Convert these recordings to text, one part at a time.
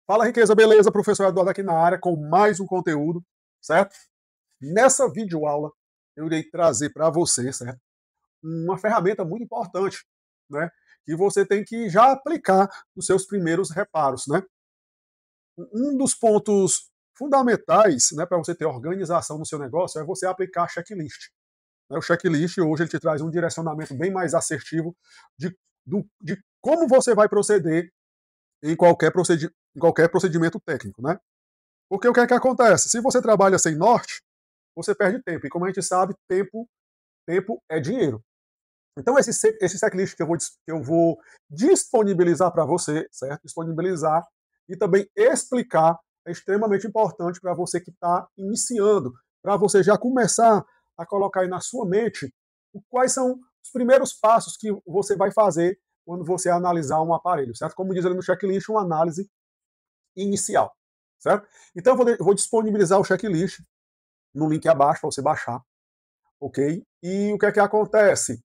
Fala, Riqueza, beleza? Professor Eduardo aqui na área com mais um conteúdo, certo? Nessa videoaula eu irei trazer para você, certo? Uma ferramenta muito importante, né? Que você tem que já aplicar nos seus primeiros reparos, né? Um dos pontos fundamentais, né, para você ter organização no seu negócio é você aplicar checklist. O checklist hoje ele te traz um direcionamento bem mais assertivo de como você vai proceder em qualquer procedimento técnico, né? Porque o que é que acontece? Se você trabalha sem norte, você perde tempo. E como a gente sabe, tempo é dinheiro. Então, esse checklist que eu vou disponibilizar para você, certo? Disponibilizar e também explicar é extremamente importante para você que está iniciando, para você já começar a colocar aí na sua mente quais são os primeiros passos que você vai fazer quando você analisar um aparelho, certo? Como diz ali no checklist, uma análise inicial, certo? Então, eu vou disponibilizar o checklist no link abaixo para você baixar, ok? E o que é que acontece?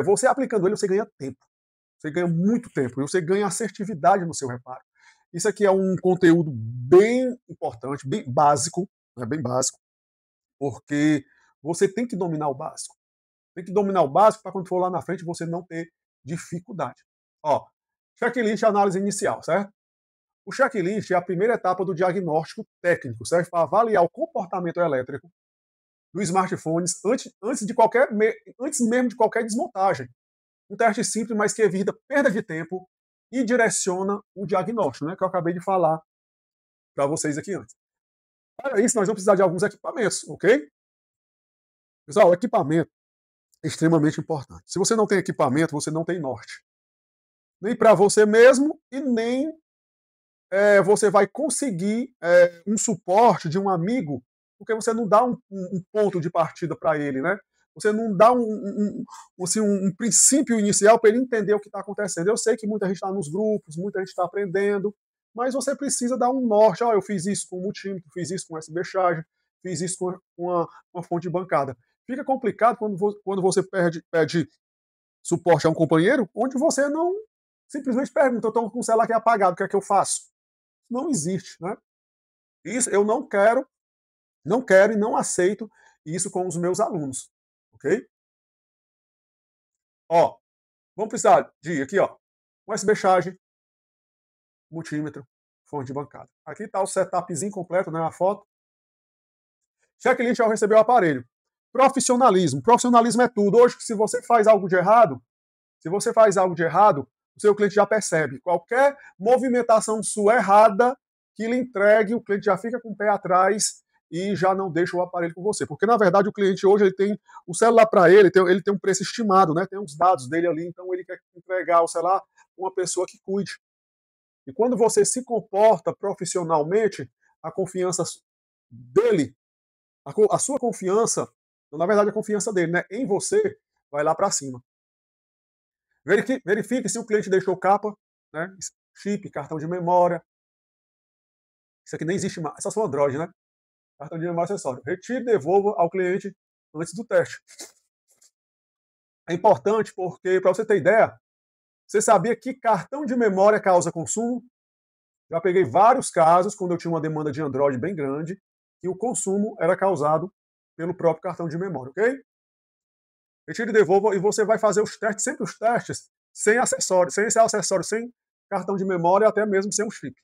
Você aplicando ele, você ganha tempo. Você ganha muito tempo e você ganha assertividade no seu reparo. Isso aqui é um conteúdo bem importante, bem básico, né, bem básico, porque você tem que dominar o básico. Tem que dominar o básico para quando for lá na frente você não ter dificuldade. Ó, checklist análise inicial, certo? O checklist é a primeira etapa do diagnóstico técnico, serve para avaliar o comportamento elétrico dos smartphones antes mesmo de qualquer desmontagem. Um teste simples, mas que evita perda de tempo e direciona o diagnóstico, né, que eu acabei de falar para vocês aqui antes. Para isso, nós vamos precisar de alguns equipamentos, ok? Pessoal, o equipamento é extremamente importante. Se você não tem equipamento, você não tem norte. Nem para você mesmo e nem você vai conseguir um suporte de um amigo, porque você não dá um ponto de partida para ele, né? Você não dá assim, um princípio inicial para ele entender o que está acontecendo. Eu sei que muita gente está nos grupos, muita gente está aprendendo, mas você precisa dar um norte. Eu fiz isso com o multímetro, fiz isso com SB charge, fiz isso com uma fonte de bancada. Fica complicado quando você pede suporte a um companheiro, onde você não simplesmente pergunta, eu estou com o celular aqui apagado, o que é que eu faço? Não existe, né? Isso eu não quero e não aceito isso com os meus alunos, ok? Ó, vamos precisar de aqui, ó, um USB charge, multímetro, fonte de bancada. Aqui está o setupzinho completo, né, a foto. Checklist ao receber o aparelho. Profissionalismo. Profissionalismo é tudo. Hoje, se você faz algo de errado, o seu cliente já percebe. Qualquer movimentação sua errada que lhe entregue, o cliente já fica com o pé atrás e já não deixa o aparelho com você. Porque, na verdade, o cliente hoje ele tem o celular para ele tem um preço estimado, né? Tem os dados dele ali, então ele quer entregar o celular para uma pessoa que cuide. E quando você se comporta profissionalmente, a confiança dele, a sua confiança, na verdade, a confiança dele, né, em você, vai lá para cima. Verifique se o cliente deixou capa, né, chip, cartão de memória. Isso aqui nem existe mais, é só Android, né? Cartão de memória acessório. Retire e devolva ao cliente antes do teste. É importante porque, para você ter ideia, você sabia que cartão de memória causa consumo? Já peguei vários casos, quando eu tinha uma demanda de Android bem grande, que o consumo era causado pelo próprio cartão de memória, ok? Retire e devolva e você vai fazer os testes, sempre os testes, sem acessório, sem esse acessório, sem cartão de memória, até mesmo sem um chip.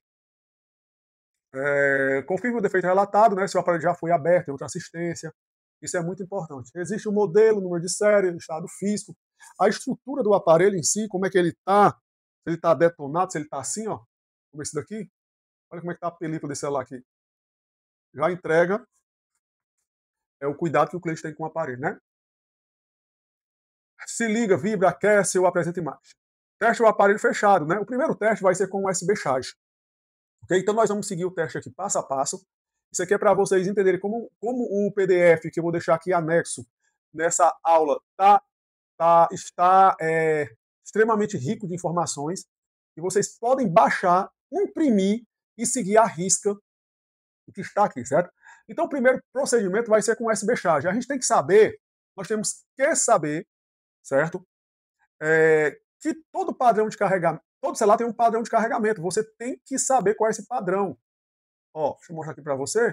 Confirme o defeito relatado, né, se o aparelho já foi aberto em outra assistência. Isso é muito importante. Existe o modelo, número de série, estado físico, a estrutura do aparelho em si, como é que ele está, se ele está detonado, se ele está assim, ó, como esse daqui. Olha como é que está a película desse celular aqui. Já entrega o cuidado que o cliente tem com o aparelho, né? Se liga, vibra, aquece ou apresenta imagem. Teste o aparelho fechado, né? O primeiro teste vai ser com o USB charge. Okay? Então nós vamos seguir o teste aqui passo a passo. Isso aqui é para vocês entenderem como o PDF que eu vou deixar aqui anexo nessa aula está extremamente rico de informações e vocês podem baixar, imprimir e seguir à risca o que está aqui, certo? Então o primeiro procedimento vai ser com USB charge. A gente tem que saber, nós temos que saber, certo? Que todo padrão de carregamento, todo celular tem um padrão de carregamento. Você tem que saber qual é esse padrão. Ó, deixa eu mostrar aqui para você.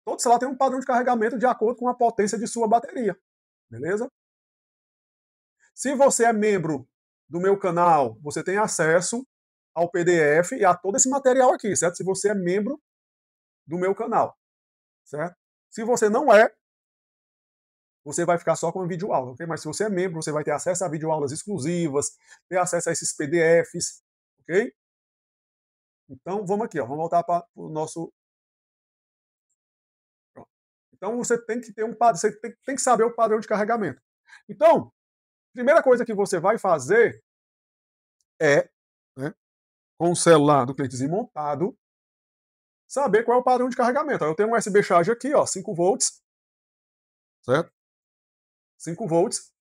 Todo celular tem um padrão de carregamento de acordo com a potência de sua bateria. Beleza? Se você é membro do meu canal, você tem acesso ao PDF e a todo esse material aqui, certo? Se você é membro do meu canal, certo? Se você não é, você vai ficar só com a videoaula, ok? Mas se você é membro, você vai ter acesso a videoaulas exclusivas, ter acesso a esses PDFs, ok? Então, vamos aqui, ó, vamos voltar para o nosso... Então, você tem que ter um padrão, você tem que saber o padrão de carregamento. Então, primeira coisa que você vai fazer é, né, com o celular do clientezinho montado, saber qual é o padrão de carregamento. Eu tenho um USB charge aqui, ó, 5 volts, certo? 5 volts,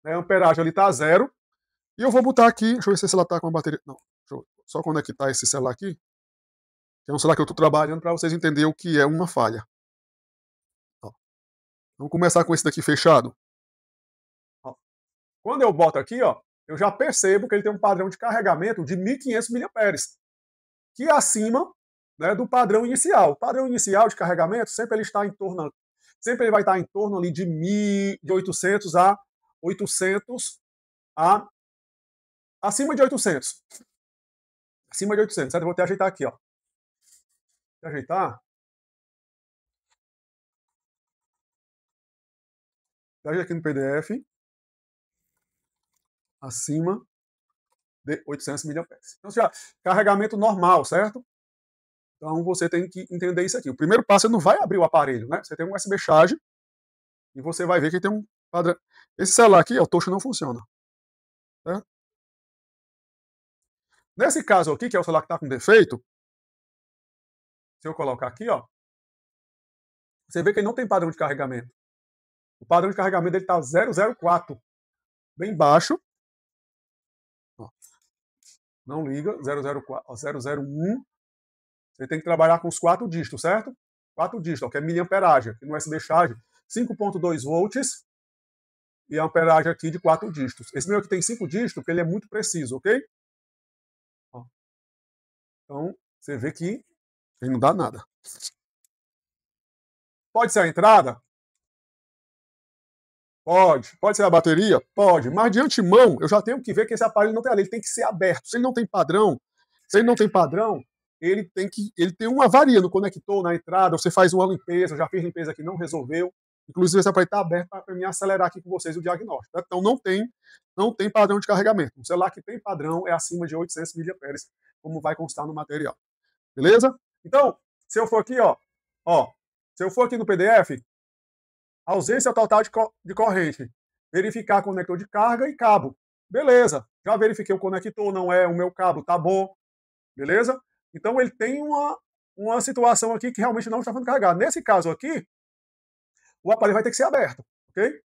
né, a amperagem ali está zero, e eu vou botar aqui, deixa eu ver se esse celular está com a bateria, não, deixa eu só conectar esse celular aqui, que é um celular que eu estou trabalhando para vocês entenderem o que é uma falha. Ó, vamos começar com esse daqui fechado. Ó, quando eu boto aqui, ó, eu já percebo que ele tem um padrão de carregamento de 1.500 mAh, que é acima, né, do padrão inicial. O padrão inicial de carregamento sempre ele está em torno, sempre ele vai estar em torno ali de 1.800 a 800 a acima de 800. Acima de 800, certo? Eu vou até ajeitar aqui, ó. Vou ajeitar. Ajeita aqui no PDF. Acima de 800 mAh. Então, já, carregamento normal, certo? Então, você tem que entender isso aqui. O primeiro passo, você não vai abrir o aparelho, né? Você tem um USB charge e você vai ver que tem um padrão. Esse celular aqui, ó, o touch não funciona. Certo? Nesse caso aqui, que é o celular que está com defeito, se eu colocar aqui, ó, você vê que ele não tem padrão de carregamento. O padrão de carregamento dele está 004, bem baixo. Ó, não liga, 004, ó, 001. Você tem que trabalhar com os 4 dígitos, certo? 4 dígitos, ó, que é miliamperagem. Aqui no USB charge, 5.2 volts e a amperagem aqui de 4 dígitos. Esse meu aqui tem 5 dígitos porque ele é muito preciso, ok? Ó. Então, você vê que ele não dá nada. Pode ser a entrada? Pode. Pode ser a bateria? Pode. Mas de antemão, eu já tenho que ver que esse aparelho não tem ali. Ele tem que ser aberto. Se ele não tem padrão, ele tem uma avaria no conector, na entrada. Você faz uma limpeza. Eu já fiz limpeza aqui, não resolveu. Inclusive, esse aparelho está aberto para mim acelerar aqui com vocês o diagnóstico. Tá? Então, não tem padrão de carregamento. O celular que tem padrão é acima de 800 mAh, como vai constar no material. Beleza? Então, se eu for aqui, se eu for aqui no PDF, ausência total de corrente, verificar conector de carga e cabo. Beleza, já verifiquei o conector, não é o meu cabo, tá bom. Beleza? Então ele tem uma situação aqui que realmente não está sendo carregado. Nesse caso aqui, o aparelho vai ter que ser aberto, ok?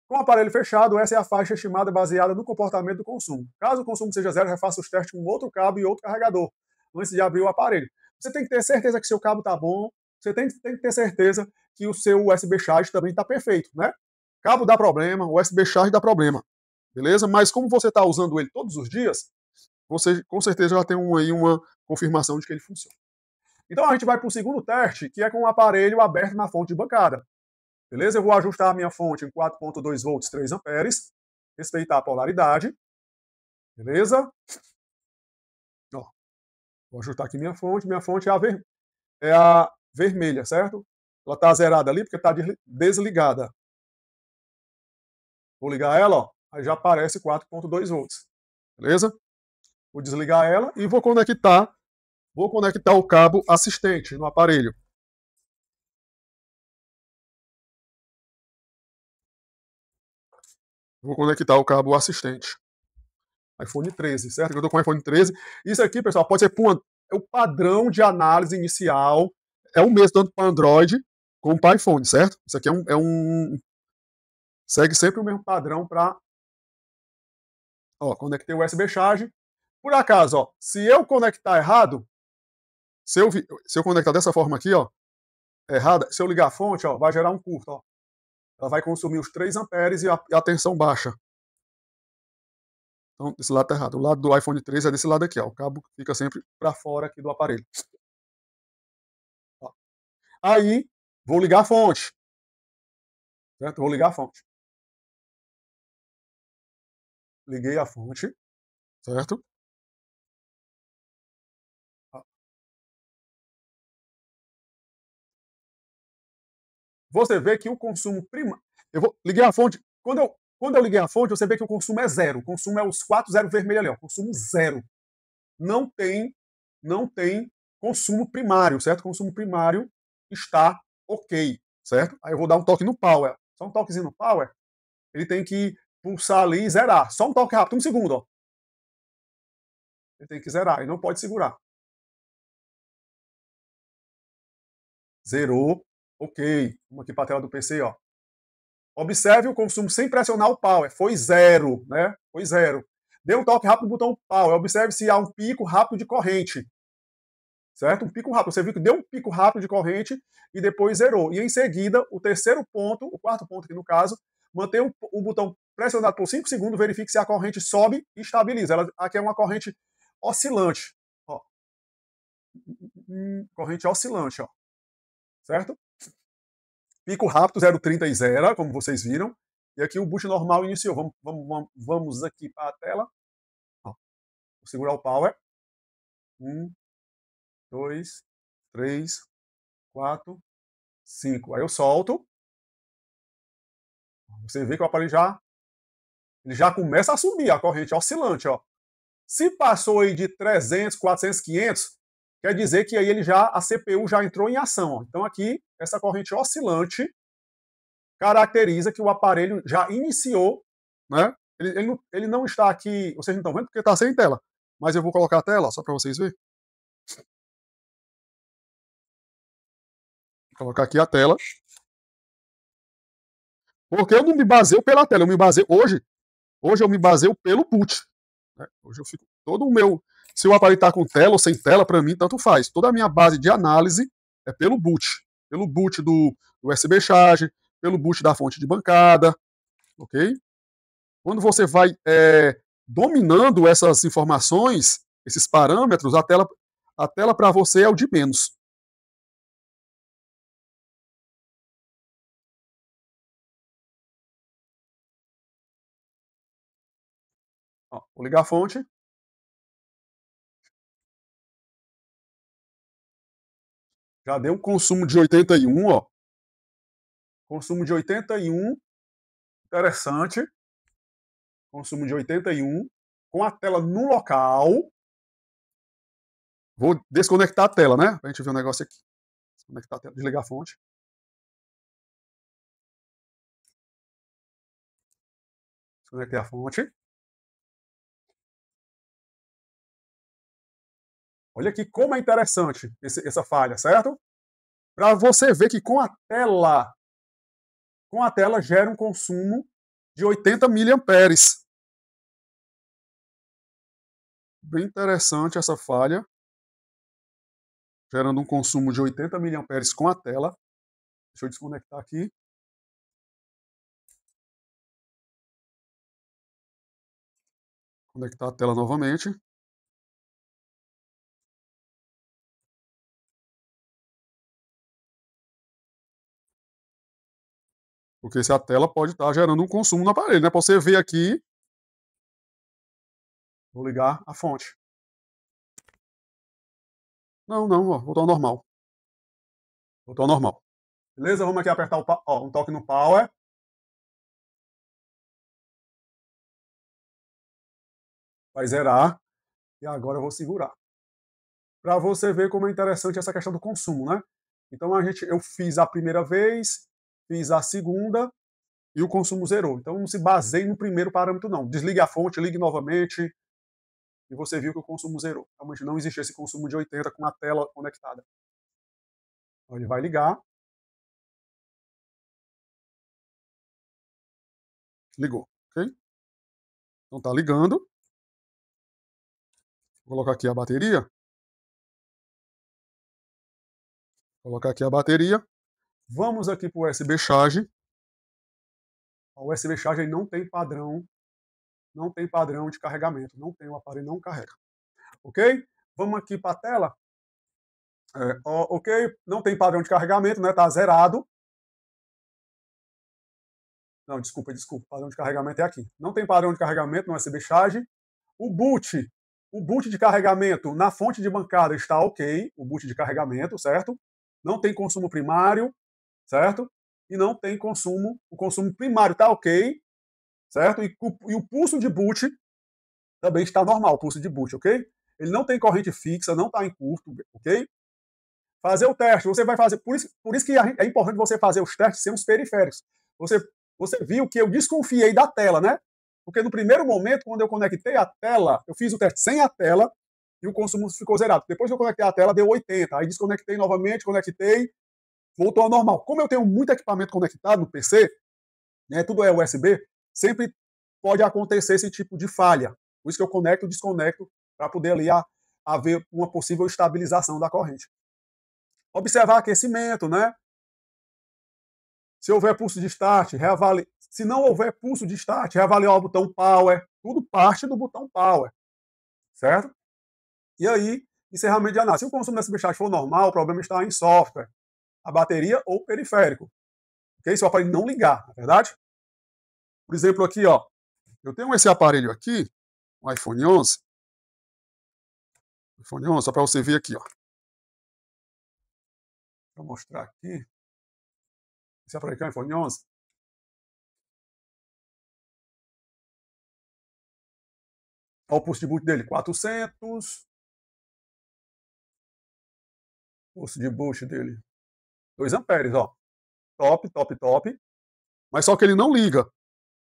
Com o aparelho fechado, essa é a faixa estimada baseada no comportamento do consumo. Caso o consumo seja zero, refaça os testes com outro cabo e outro carregador, antes de abrir o aparelho. Você tem que ter certeza que seu cabo está bom, você tem que ter certeza que o seu USB charge também está perfeito, né? Cabo dá problema, o USB charge dá problema, beleza? Mas como você está usando ele todos os dias, você com certeza já tem aí uma confirmação de que ele funciona. Então a gente vai para o segundo teste, que é com o aparelho aberto na fonte de bancada. Beleza? Eu vou ajustar a minha fonte em 4.2 volts, 3 amperes, respeitar a polaridade. Beleza? Ó, vou ajustar aqui minha fonte. Minha fonte é a vermelha, certo? Ela está zerada ali porque está desligada. Vou ligar ela, ó, aí já aparece 4.2 volts. Beleza? Vou desligar ela e vou conectar o cabo assistente no aparelho. Vou conectar o cabo assistente. iPhone 13, certo? Eu estou com o iPhone 13. Isso aqui, pessoal, pode ser é o padrão de análise inicial. É o mesmo tanto para Android como para iPhone, certo? Isso aqui segue sempre o mesmo padrão para... Ó, conectei o USB charge. Por acaso, ó, se eu conectar errado, se eu conectar dessa forma aqui, ó, errada, se eu ligar a fonte, ó, vai gerar um curto, ó. Ela vai consumir os 3 amperes e a tensão baixa. Então, esse lado tá errado. O lado do iPhone 13 é desse lado aqui, ó. O cabo fica sempre para fora aqui do aparelho. Ó. Aí, vou ligar a fonte. Certo? Vou ligar a fonte. Liguei a fonte, certo? Ó. Você vê que o consumo primário. Eu vou ligar a fonte. Quando eu liguei a fonte, você vê que o consumo é zero. O consumo é os 4 zero vermelho ali, ó. Consumo zero. Não tem, não tem consumo primário, certo? Consumo primário está ok, certo? Aí eu vou dar um toque no power. Só um toquezinho no power. Ele tem que pulsar ali e zerar. Só um toque rápido, um segundo, ó. Ele tem que zerar, ele não pode segurar. Zerou, ok. Vamos aqui para a tela do PC, ó. Observe o consumo sem pressionar o power. Foi zero, né? Foi zero. Dê um toque rápido no botão power. Observe se há um pico rápido de corrente. Certo? Um pico rápido. Você viu que deu um pico rápido de corrente e depois zerou. E em seguida, o terceiro ponto, o quarto ponto aqui no caso, mantenha o botão pressionado por 5 segundos, verifique se a corrente sobe e estabiliza. Ela, aqui é uma corrente oscilante. Ó. Corrente oscilante, ó. Certo? Pico rápido, 0,30 e 0, como vocês viram. E aqui o boost normal iniciou. Vamos aqui para a tela. Ó. Vou segurar o power. 1, 2, 3, 4, 5. Aí eu solto. Você vê que o aparelho ele já começa a subir, a corrente oscilante. Ó. Se passou aí de 300, 400, 500, quer dizer que aí a CPU já entrou em ação. Ó. Então aqui, essa corrente oscilante caracteriza que o aparelho já iniciou, né? Ele não está aqui, vocês não estão vendo porque está sem tela, mas eu vou colocar a tela só para vocês verem. Vou colocar aqui a tela. Porque eu não me baseio pela tela, eu me baseio hoje eu me baseio pelo boot. Né? Hoje eu fico todo o meu, se o aparelho está com tela ou sem tela, para mim tanto faz. Toda a minha base de análise é pelo boot do USB charge, pelo boot da fonte de bancada, ok? Quando você vai dominando essas informações, esses parâmetros, a tela para você é o de menos. Ó, vou ligar a fonte. Já deu um consumo de 81, ó. Consumo de 81, interessante. Consumo de 81, com a tela no local. Vou desconectar a tela, né? Pra gente ver o negócio aqui. Desconectar a tela, desligar a fonte. Desconectei a fonte. Olha aqui como é interessante essa falha, certo? Para você ver que com a tela gera um consumo de 80 miliamperes. Bem interessante essa falha, gerando um consumo de 80 miliamperes com a tela. Deixa eu desconectar aqui. Conectar a tela novamente. Porque se a tela pode estar gerando um consumo no aparelho, né? Para você ver aqui. Vou ligar a fonte. Não, ó, voltou ao normal. Voltou ao normal. Beleza? Vamos aqui apertar um toque no power. Vai zerar. E agora eu vou segurar. Para você ver como é interessante essa questão do consumo, né? Então eu fiz a primeira vez, fiz a segunda e o consumo zerou. Então não se baseie no primeiro parâmetro, não. Desligue a fonte, ligue novamente e você viu que o consumo zerou. Realmente não existe esse consumo de 80 com a tela conectada. Então ele vai ligar. Ligou, ok? Então tá ligando. Vou colocar aqui a bateria. Vou colocar aqui a bateria. Vamos aqui para o USB Charge. O USB Charge não tem padrão não tem padrão de carregamento, não tem, o aparelho não carrega. Ok? Vamos aqui para a tela. Ok, não tem padrão de carregamento, né? Tá zerado. Não, desculpa, padrão de carregamento é aqui. Não tem padrão de carregamento no USB Charge. O boot de carregamento na fonte de bancada está ok, o boot de carregamento, certo? Não tem consumo primário, certo? E não tem o consumo primário está ok, certo? E o pulso de boot também está normal, o pulso de boot, ok? Ele não tem corrente fixa, não está em curto, ok? Fazer o teste, você vai fazer, por isso que é importante você fazer os testes sem os periféricos. Você viu que eu desconfiei da tela, né? Porque no primeiro momento, quando eu conectei a tela, eu fiz o teste sem a tela e o consumo ficou zerado. Depois que eu conectei a tela, deu 80. Aí desconectei novamente, conectei, voltou ao normal. Como eu tenho muito equipamento conectado no PC, né, tudo é USB, sempre pode acontecer esse tipo de falha. Por isso que eu conecto e desconecto para poder ali haver uma possível estabilização da corrente. Observar aquecimento, né? Se houver pulso de start, reavalie. Se não houver pulso de start, reavaliar o botão Power. Tudo parte do botão Power. Certo? E aí, encerramento de análise. Se o consumo desse subchat for normal, o problema está em software, a bateria ou periférico. Ok? Se o aparelho não ligar, na verdade? Por exemplo, aqui, ó. Eu tenho esse aparelho aqui, o iPhone 11. iPhone 11, só para você ver aqui, ó. Vou mostrar aqui. Esse aparelho aqui é o iPhone 11. Olha o pulso de boot dele, 400. Pulso de boot dele, 2 amperes, ó. Top, top, top. Mas só que ele não liga.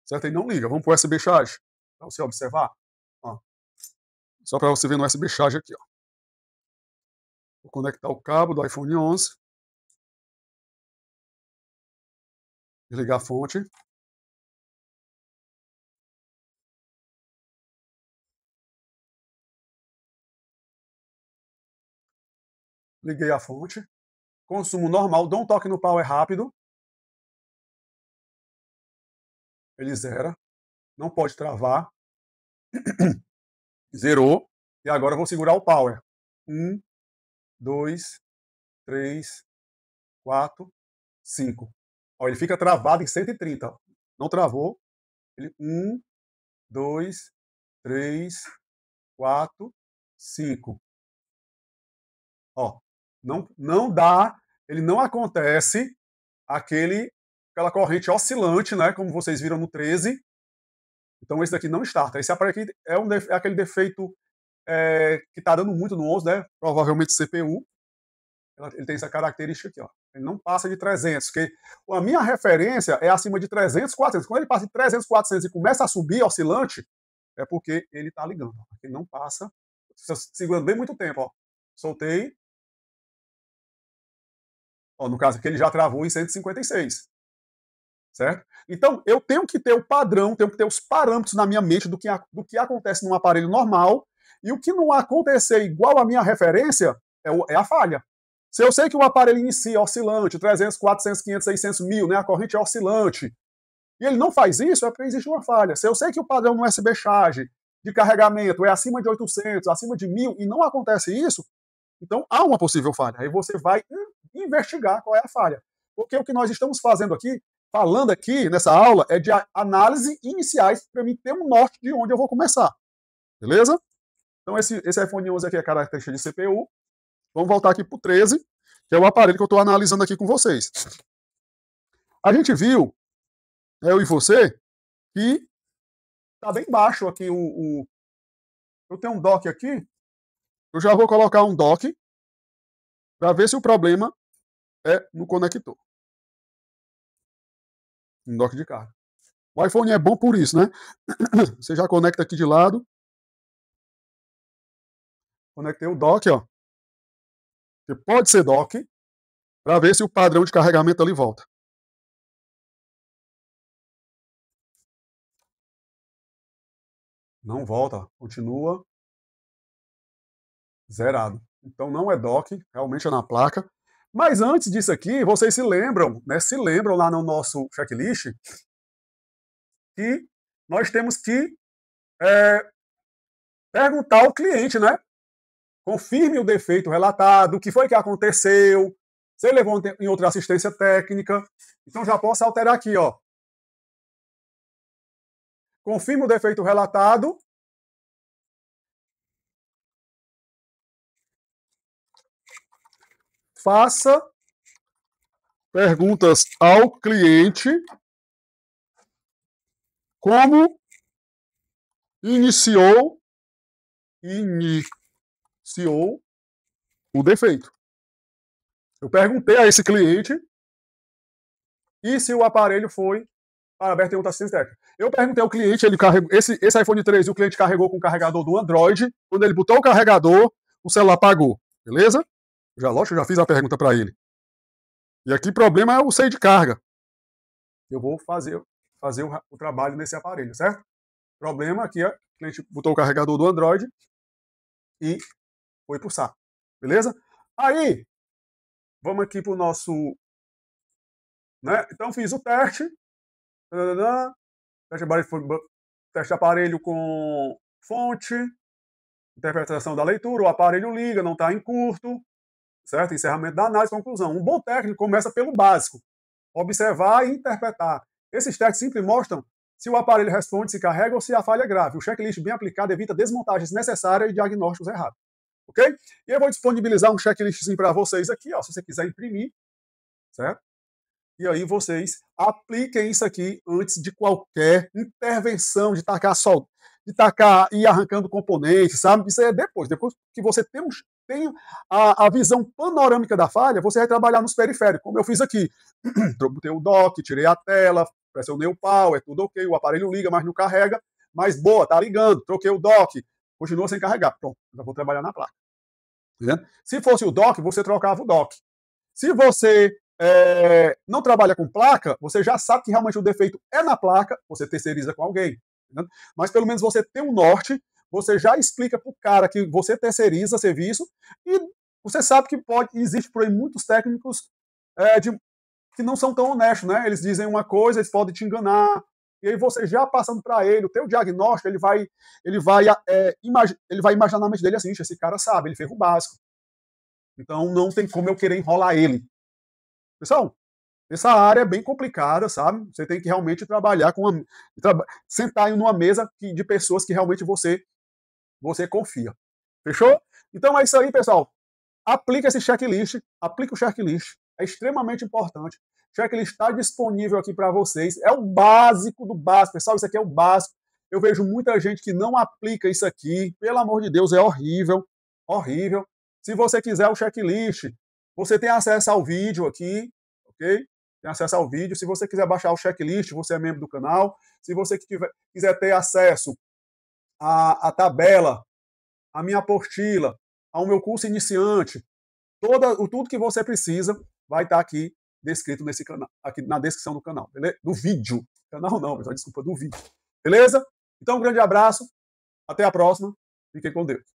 Certo? Ele não liga. Vamos para o USB Charge. Para você observar. Ó. Só para você ver no USB Charge aqui, ó. Vou conectar o cabo do iPhone 11. Desligar a fonte. Liguei a fonte. Consumo normal. Dou um toque no power rápido. Ele zera. Não pode travar. Zerou. E agora eu vou segurar o power. 1, 2, 3, 4, 5. Ó, ele fica travado em 130. Ó. Não travou. Ele 1, 2, 3, 4, 5. Ó, não dá, ele não acontece aquela corrente oscilante, né, como vocês viram no 13. Então esse daqui não starta. Esse aparelho aqui é aquele defeito que está dando muito no 11, né, provavelmente CPU. Ele tem essa característica aqui, ó. Ele não passa de 300, porque a minha referência é acima de 300, 400. Quando ele passa de 300, 400 e começa a subir oscilante, é porque ele está ligando. Ele não passa, segurando bem muito tempo, ó. Soltei. Ó, no caso aqui, ele já travou em 156. Certo? Então, eu tenho que ter o padrão, tenho que ter os parâmetros na minha mente do que acontece num aparelho normal, e o que não acontecer igual à minha referência é a falha. Se eu sei que o aparelho inicia oscilante, 300, 400, 500, 600 mil, né, a corrente é oscilante, e ele não faz isso, é porque existe uma falha. Se eu sei que o padrão no USB Charge de carregamento é acima de 800, acima de 1000, e não acontece isso, então há uma possível falha. Aí você vai investigar qual é a falha. Porque o que nós estamos falando aqui nessa aula, é de análise iniciais para mim ter um norte de onde eu vou começar. Beleza? Então esse iPhone 11 aqui é característica de CPU. Vamos voltar aqui para o 13, que é o aparelho que eu estou analisando aqui com vocês. A gente viu, eu e você, que está bem baixo aqui eu tenho um dock aqui. Eu já vou colocar um dock para ver se o problema é no conector. Um dock de carga. O iPhone é bom por isso, né? Você já conecta aqui de lado. Conectei o dock, ó. Que pode ser dock, para ver se o padrão de carregamento ali volta. Não volta, continua zerado. Então não é dock, realmente é na placa. Mas antes disso aqui, vocês se lembram, né? Se lembram lá no nosso checklist que nós temos que perguntar ao cliente, né? Confirme o defeito relatado, o que foi que aconteceu, se ele levou em outra assistência técnica. Então já posso alterar aqui, ó. Confirme o defeito relatado. Faça perguntas ao cliente como iniciou o defeito. Eu perguntei a esse cliente e se o aparelho foi aberto em outra assistência técnica. Eu perguntei ao cliente, ele carregou esse iPhone 13, o cliente carregou com o carregador do Android. Quando ele botou o carregador, o celular apagou. Beleza? Lógico, eu já fiz a pergunta para ele. E aqui o problema é o seio de carga. Eu vou fazer o trabalho nesse aparelho, certo? O problema aqui é o cliente botou o carregador do Android e foi pro saco. Beleza? Aí, vamos aqui pro nosso... Né? Então, fiz o teste. Teste de aparelho com fonte, interpretação da leitura, o aparelho liga, não está em curto, certo? Encerramento da análise, conclusão. Um bom técnico começa pelo básico, observar e interpretar. Esses testes sempre mostram se o aparelho responde, se carrega ou se a falha é grave. O checklist bem aplicado evita desmontagens necessárias e diagnósticos errados. Ok? E eu vou disponibilizar um checklistzinho para vocês aqui, ó, se você quiser imprimir, certo? E aí vocês apliquem isso aqui antes de qualquer intervenção de tacar e arrancando componentes, sabe? Isso é depois que você tem a visão panorâmica da falha, você vai trabalhar nos periféricos, como eu fiz aqui. Botei o dock, tirei a tela, pressionei o pau, é tudo ok, o aparelho liga, mas não carrega, mas boa, tá ligando, troquei o dock, continua sem carregar. Pronto, já vou trabalhar na placa. Entendeu? Se fosse o dock, você trocava o dock. Se você não trabalha com placa, você já sabe que realmente o defeito é na placa, você terceiriza com alguém. Entendeu? Mas pelo menos você tem um norte, você já explica para o cara que você terceiriza serviço e você sabe que existe por aí muitos técnicos que não são tão honestos, né? Eles dizem uma coisa, eles podem te enganar, e aí você já passando para ele, o teu diagnóstico, ele vai imaginar na mente dele assim, esse cara sabe, ele fez o básico. Então não tem como eu querer enrolar ele. Pessoal, essa área é bem complicada, sabe? Você tem que realmente trabalhar sentar em uma mesa de pessoas que realmente você confia. Fechou? Então é isso aí, pessoal. Aplica esse checklist, aplica o checklist. É extremamente importante. O checklist está disponível aqui para vocês. É o básico do básico. Pessoal, isso aqui é o básico. Eu vejo muita gente que não aplica isso aqui. Pelo amor de Deus, é horrível. Horrível. Se você quiser o checklist, você tem acesso ao vídeo aqui, ok? Tem acesso ao vídeo. Se você quiser baixar o checklist, você é membro do canal. Se você quiser ter acesso à tabela, à minha apostila, ao meu curso iniciante, tudo que você precisa vai estar aqui descrito nesse canal, aqui na descrição do canal, beleza? Do vídeo. Canal não, pessoal, desculpa, do vídeo. Beleza? Então, um grande abraço. Até a próxima. Fiquem com Deus.